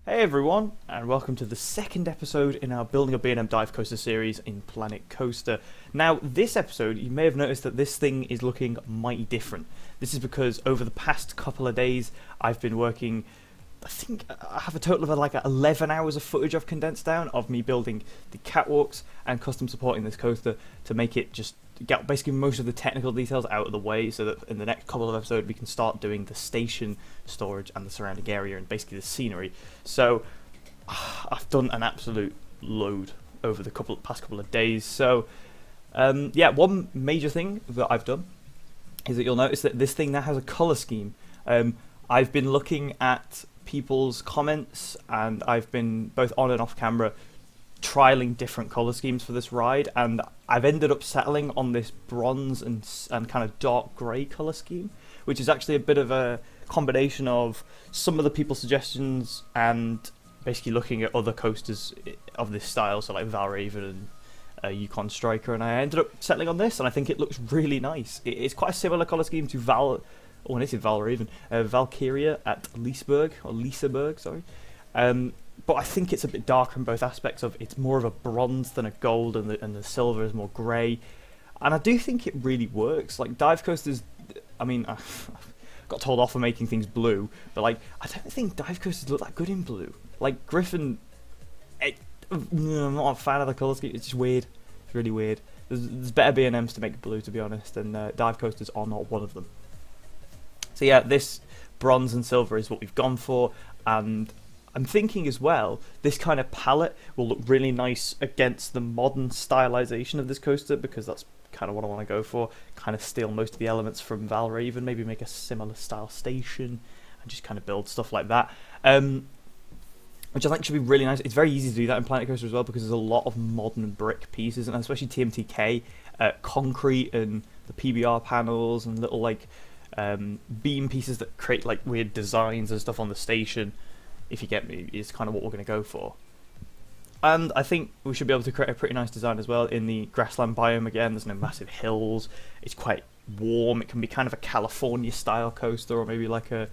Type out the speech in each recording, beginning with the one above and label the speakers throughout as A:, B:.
A: Hey everyone, and welcome to the second episode in our Building a B&M Dive Coaster series in Planet Coaster. Now, this episode, you may have noticed that this thing is looking mighty different. This is because over the past couple of days, I've been working, I think I have a total of like 11 hours of footage I've condensed down of me building the catwalks and custom supporting this coaster to make it just get basically most of the technical details out of the way so that in the next couple of episodes we can start doing the station storage and the surrounding area and basically the scenery. So I've done an absolute load over the past couple of days. So yeah, one major thing that I've done is that you'll notice that this thing now has a colour scheme. I've been looking at people's comments and I've been both on and off camera trialing different colour schemes for this ride, and I've ended up settling on this bronze and kind of dark grey colour scheme, which is actually a bit of a combination of some of the people's suggestions and basically looking at other coasters of this style, so like Valraven and Yukon Striker, and I ended up settling on this, and I think it looks really nice. It's quite a similar colour scheme to Valkyria at Liseberg, sorry. But I think it's a bit darker in both aspects of it's more of a bronze than a gold, and the silver is more grey. And I do think it really works. Like dive coasters, I mean, I got told off for making things blue, but like I don't think dive coasters look that good in blue. Like Griffin, I'm not a fan of the colour scheme. It's just weird. It's really weird. There's better B&Ms to make blue, to be honest, and dive coasters are not one of them. So yeah, this bronze and silver is what we've gone for, and I'm thinking as well, this kind of palette will look really nice against the modern stylization of this coaster, because that's kind of what I want to go for. Kind of steal most of the elements from Valraven, maybe make a similar style station, and just kind of build stuff like that. Which I think should be really nice. It's very easy to do that in Planet Coaster as well, because there's a lot of modern brick pieces, and especially TMTK, concrete and the PBR panels and little like beam pieces that create like weird designs and stuff on the station, if you get me, is kind of what we're going to go for. And I think we should be able to create a pretty nice design as well in the grassland biome. Again, there's no massive hills, it's quite warm, it can be kind of a California style coaster, or maybe like a,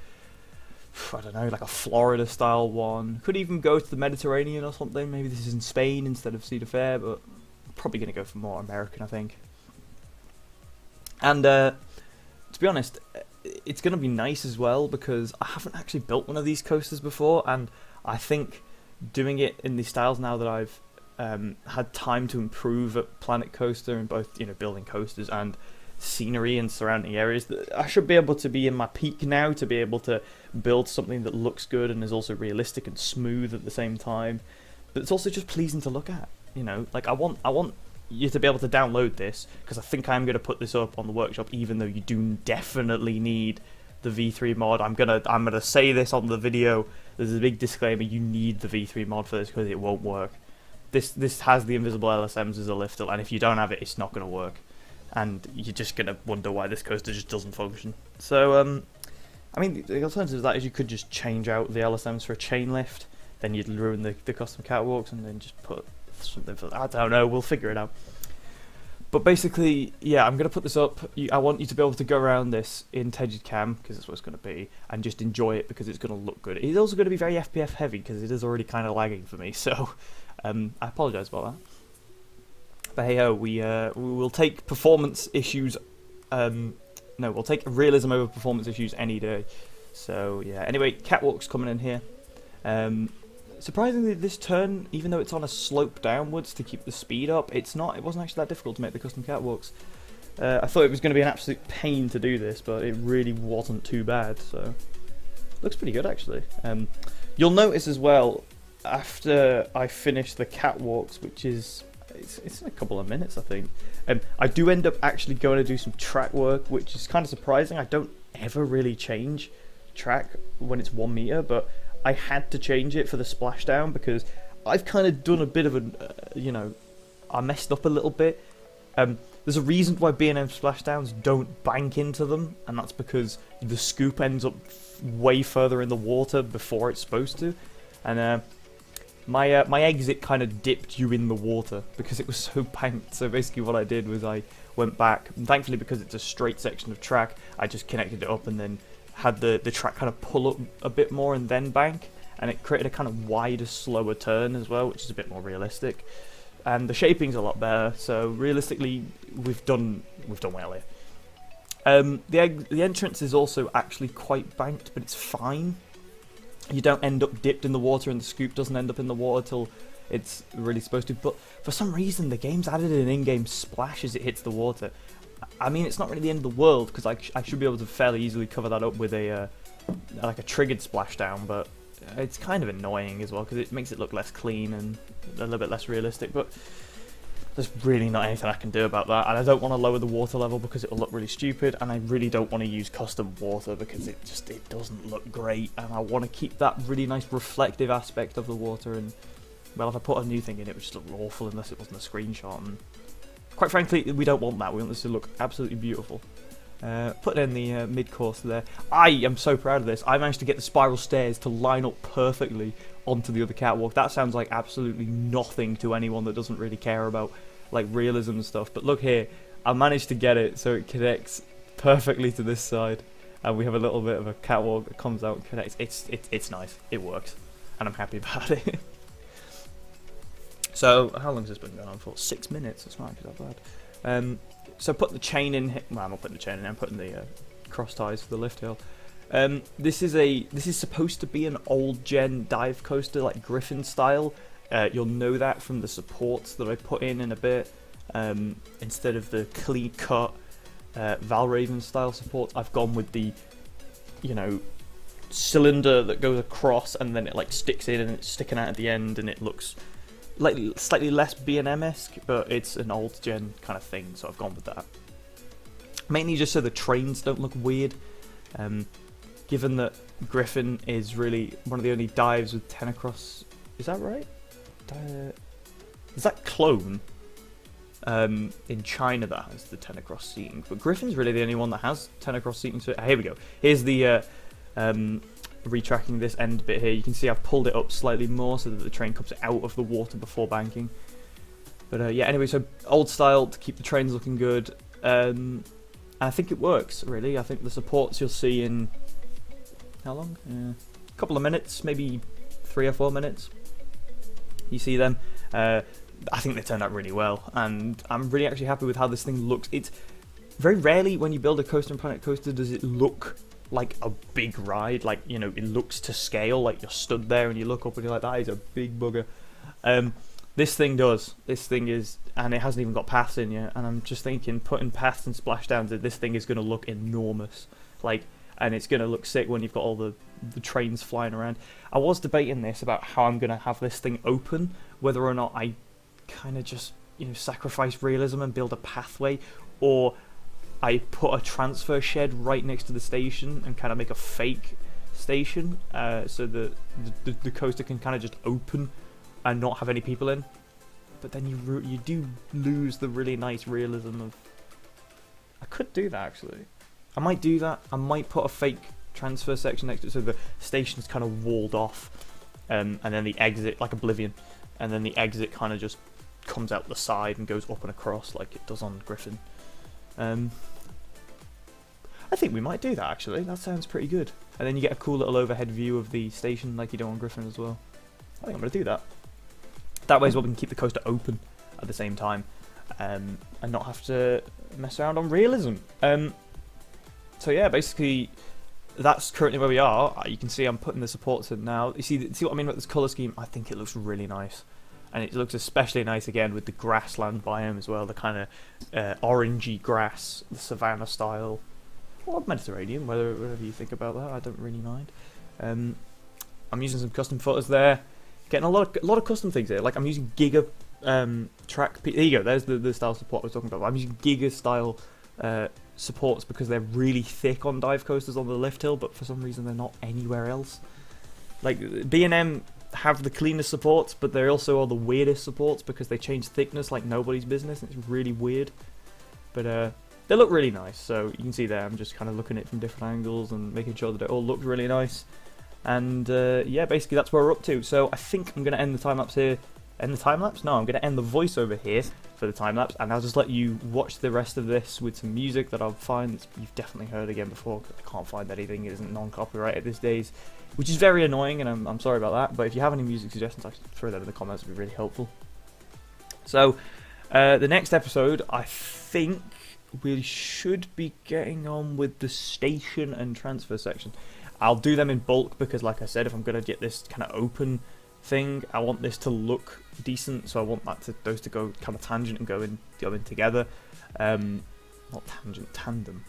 A: I don't know, like a Florida style one. Could even go to the Mediterranean or something. Maybe this is in Spain instead of Cedar Fair, but probably going to go for more American, I think. And to be honest, it's going to be nice as well, because I haven't actually built one of these coasters before, and I think doing it in these styles now that I've had time to improve at Planet Coaster and both, you know, building coasters and scenery and surrounding areas, that I should be able to be in my peak now to be able to build something that looks good and is also realistic and smooth at the same time, but it's also just pleasing to look at. You know, like I want you to be able to download this, because I think I'm going to put this up on the workshop, even though you do definitely need the V3 mod. I'm gonna say this on the video. There's a big disclaimer: you need the V3 mod for this, because it won't work. This has the invisible LSMs as a lifter, and if you don't have it, it's not going to work, and you're just going to wonder why this coaster just doesn't function. So I mean, the alternative to that is you could just change out the LSMs for a chain lift, then you'd ruin the custom catwalks, and then just put something for, I don't know, we'll figure it out. But basically, yeah, I'm going to put this up. I want you to be able to go around this in Tegid Cam, because that's what it's going to be, and just enjoy it, because it's going to look good. It's also going to be very FPF heavy, because it is already kind of lagging for me, so I apologise about that. But hey ho, we will take performance issues, no, we'll take realism over performance issues any day. So yeah, anyway, catwalks coming in here. Surprisingly, this turn, even though it's on a slope downwards to keep the speed up, it wasn't actually that difficult to make the custom catwalks. I thought it was going to be an absolute pain to do this, but it really wasn't too bad, so looks pretty good actually. You'll notice as well, after I finish the catwalks, which is, it's in a couple of minutes I think, I do end up actually going to do some track work, which is kind of surprising. I don't ever really change track when it's 1 meter, but I had to change it for the splashdown, because I've kind of done a bit of I messed up a little bit. There's a reason why B&M splashdowns don't bank into them, and that's because the scoop ends up way further in the water before it's supposed to. And my exit kind of dipped you in the water because it was so banked. So basically what I did was I went back, and thankfully because it's a straight section of track, I just connected it up and then had the track kind of pull up a bit more and then bank, and it created a kind of wider, slower turn as well, which is a bit more realistic. And the shaping's a lot better, so realistically, we've done well here. The entrance is also actually quite banked, but it's fine. You don't end up dipped in the water, and the scoop doesn't end up in the water till it's really supposed to. But for some reason, the game's added an in-game splash as it hits the water. I mean, it's not really the end of the world, because I should be able to fairly easily cover that up with a like a triggered splashdown, but it's kind of annoying as well, because it makes it look less clean and a little bit less realistic. But there's really not anything I can do about that, and I don't want to lower the water level because it will look really stupid, and I really don't want to use custom water because it doesn't look great, and I want to keep that really nice reflective aspect of the water. And well, if I put a new thing in, it would just look awful unless it wasn't a screenshot, and quite frankly, we don't want that. We want this to look absolutely beautiful. Put in the mid-course there. I am so proud of this. I managed to get the spiral stairs to line up perfectly onto the other catwalk. That sounds like absolutely nothing to anyone that doesn't really care about like realism and stuff. But look here, I managed to get it so it connects perfectly to this side, and we have a little bit of a catwalk that comes out and connects. It's nice. It works, and I'm happy about it. So how long has this been going on for? 6 minutes. It's not actually that bad. So put the chain in. Well, I'm not putting the chain in. I'm putting the cross ties for the lift hill. This is supposed to be an old gen dive coaster, like Griffin style. You'll know that from the supports that I put in a bit. Instead of the clean cut Valraven style supports, I've gone with the, you know, cylinder that goes across and then it like sticks in and it's sticking out at the end, and it looks like slightly less B&M-esque, but it's an old gen kind of thing, so I've gone with that. Mainly just so the trains don't look weird. Given that Griffin is really one of the only dives with 10 across, is that right? Is that Clone in China that has the 10 across seating? But Griffin's really the only one that has 10 across seating. So here we go. Here's the retracking this end bit here. You can see I've pulled it up slightly more so that the train comes out of the water before banking. But yeah, anyway, so old style to keep the trains looking good. And I think it works, really. I think the supports you'll see in, how long? A couple of minutes, maybe 3 or 4 minutes. You see them. I think they turned out really well, and I'm really actually happy with how this thing looks. It's very rarely when you build a coaster in Planet Coaster does it look like a big ride, like, you know, it looks to scale, like you're stood there and you look up and you're like, that is a big bugger. This thing does. This thing is, and it hasn't even got paths in yet, and I'm just thinking putting paths and splashdowns in, this thing is going to look enormous, like, and it's going to look sick when you've got all the trains flying around. I was debating this about how I'm going to have this thing open, whether or not I kind of just, you know, sacrifice realism and build a pathway, or I put a transfer shed right next to the station and kind of make a fake station, so the coaster can kind of just open and not have any people in. But then you do lose the really nice realism of. I could do that actually. I might do that. I might put a fake transfer section next to it so the station's kind of walled off, and then the exit, like Oblivion, and then the exit kind of just comes out the side and goes up and across like it does on Griffin. I think we might do that actually. That sounds pretty good. And then you get a cool little overhead view of the station like you do on Griffin as well. I think I'm going to do that. That way as well we can keep the coaster open at the same time, and not have to mess around on realism. So yeah, basically that's currently where we are. You can see I'm putting the supports in now. You see what I mean about this colour scheme? I think it looks really nice. And it looks especially nice again with the grassland biome as well, the kind of orangey grass, the savannah style, or Mediterranean, whatever you think about that, I don't really mind. I'm using some custom photos there, getting a lot of custom things here. Like I'm using Giga track. There you go. There's the style support I was talking about. I'm using Giga style supports because they're really thick on dive coasters on the lift hill, but for some reason they're not anywhere else. Like B&M have the cleanest supports, but they also are the weirdest supports because they change thickness like nobody's business, and it's really weird. But they look really nice, so you can see there I'm just kind of looking at it from different angles and making sure that it all looks really nice. And yeah, basically that's where we're up to. So I think I'm going to end the time lapse here. end the time lapse? No, I'm going to end the voiceover here for the time lapse, and I'll just let you watch the rest of this with some music that I'll find you've definitely heard again before. I can't find anything that isn't non-copyrighted these days, which is very annoying, and I'm sorry about that. But if you have any music suggestions, actually throw them in the comments. It'd be really helpful. So the next episode, I think we should be getting on with the station and transfer section. I'll do them in bulk because, like I said, if I'm going to get this kind of open thing, I want this to look decent, so I want those to go kind of tangent and go in together. Not tangent, tandem.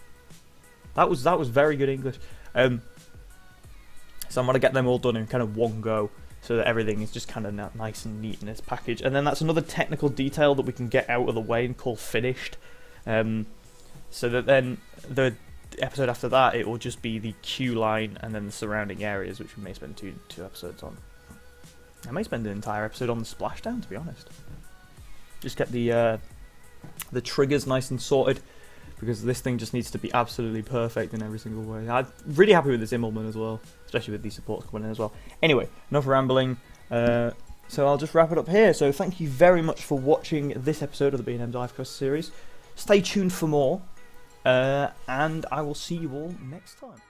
A: That was very good English. So I'm going to get them all done in kind of one go, so that everything is just kind of nice and neat in its package. And then that's another technical detail that we can get out of the way and call finished. So that then the episode after that, it will just be the queue line and then the surrounding areas, which we may spend two episodes on. I may spend an entire episode on the splashdown, to be honest. Just get the triggers nice and sorted, because this thing just needs to be absolutely perfect in every single way. I'm really happy with this Immelman as well, especially with these supports coming in as well. Anyway, enough rambling. So I'll just wrap it up here. So thank you very much for watching this episode of the B&M Dive Coaster series. Stay tuned for more, and I will see you all next time.